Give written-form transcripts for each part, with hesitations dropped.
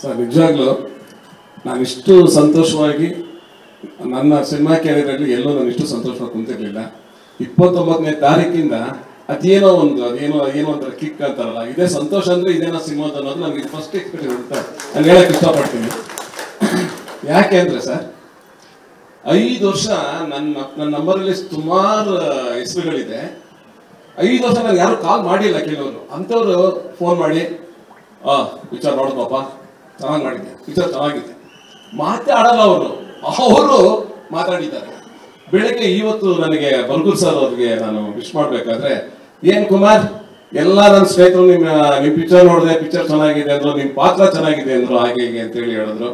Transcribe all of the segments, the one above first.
Sir ನಿಜವಾಗ್ಲೂ ನಾನಿಷ್ಟು ಸಂತೋಷವಾಗಿ ನನ್ನ ಸಿನಿಮಾ ಕ್ಯಾರಿಯರಲ್ಲಿ ಎಲ್ಲೂ ನಾನು ಇಷ್ಟು ಸಂತೋಷವಾಗಿ ಕುಂತಿರ್ಲಿಲ್ಲ. 29ನೇ ತಾರೀಕಿಂದ ಅದೇನೋ ಒಂಥರ ಕಿಕ್ ಅಂತಾರಲ್ಲ, ಇದೇ ಸಂತೋಷ ಅಂದ್ರೆ ಇದೇನೋ ಸಿನಿಮಾದ ಅನ್ನೋದು ನನಗೆ ಫಸ್ಟ್ ಎಕ್ಸ್ಪೀರಿಯನ್ಸ್ ಅಂತ ನಾನು ಹೇಳಕ್ ಇಷ್ಟಪಡ್ತೀನಿ. ಯಾಕೆ ಅಂದ್ರೆ ಸರ್ 5 ವರ್ಷ ನನ್ನ ನಂಬರಲ್ಲಿ ಸುಮಾರು ಹೆಸರುಗಳಿದೆ. 5 ವರ್ಷ ನಾನು ಯಾರು ಕಾಲ್ ಮಾಡಿಲ್ಲ. ಕೆಲವರು ಅಂಥವ್ರು ಫೋನ್ ಮಾಡಿ ವಿಚಾರ ನೋಡೋದಪ್ಪ ಚೆನ್ನಾಗಿ ಮಾಡಿದ್ದೆ, ವಿಚಾರ ಚೆನ್ನಾಗಿದೆ, ಮಾತಾಡಲ್ಲ ಅವರು ಮಾತಾಡಿದ್ದಾರೆ. ಬೆಳಗ್ಗೆ ಇವತ್ತು ನನಗೆ ಬಲ್ಗೂರ್ ಸರ್ ಅವ್ರಿಗೆ ನಾನು ವಿಶ್ ಮಾಡ್ಬೇಕಾದ್ರೆ, ಏನ್ ಕುಮಾರ್ ಎಲ್ಲ ನನ್ನ ಸ್ನೇಹಿತರು ನಿಮ್ಮ ಪಿಕ್ಚರ್ ನೋಡಿದೆ, ಪಿಕ್ಚರ್ ಚೆನ್ನಾಗಿದೆ ಅಂದ್ರು, ನಿಮ್ ಪಾತ್ರ ಚೆನ್ನಾಗಿದೆ ಅಂದ್ರು, ಹಾಗೆ ಹೀಗೆ ಅಂತ ಹೇಳಿ ಹೇಳಿದ್ರು.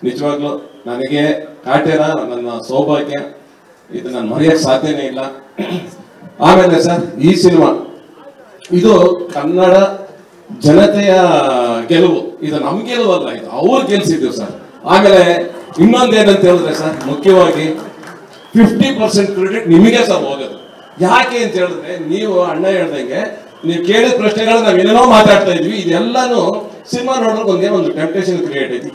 ನಿಜವಾಗ್ಲು ನನಗೆ ಕಾಟೇರ ನನ್ನ ಸೌಭಾಗ್ಯ, ಇದು ನಾನು ಮರೆಯಕ್ಕೆ ಸಾಧ್ಯನೇ ಇಲ್ಲ. ಆಮೇಲೆ ಸರ್ ಈ ಸಿನಿಮಾ ಇದು ಕನ್ನಡ ಜನತೆಯ ಗೆಲುವು, ಇದು ನಮ್ ಗೆಲುವಲ್ಲ, ಇದು ಅವ್ರು ಗೆಲ್ಸಿದ್ದೀವಿ ಸರ್. ಆಮೇಲೆ ಇನ್ನೊಂದೇನಂತ ಹೇಳಿದ್ರೆ ಸರ್, ಮುಖ್ಯವಾಗಿ 50% ಕ್ರೆಡಿಟ್ ನಿಮಗೆ ಸರ್ ಹೋಗೋದು. ಯಾಕೆ ಅಂತ ಹೇಳಿದ್ರೆ, ನೀವು ಅಣ್ಣ ಹೇಳ್ದಂಗೆ ನೀವು ಕೇಳಿದ ಪ್ರಶ್ನೆಗಳು ನಾವ್ ಏನೇನೋ ಮಾತಾಡ್ತಾ ಇದ್ವಿ, ಇದೆಲ್ಲಾನು ಸಿನಿಮಾ ನೋಡೋಕೆ ಒಂದು ಟೆಂಪ್ಟೇಷನ್ ಕ್ರಿಯೇಟ್ ಐತಿ.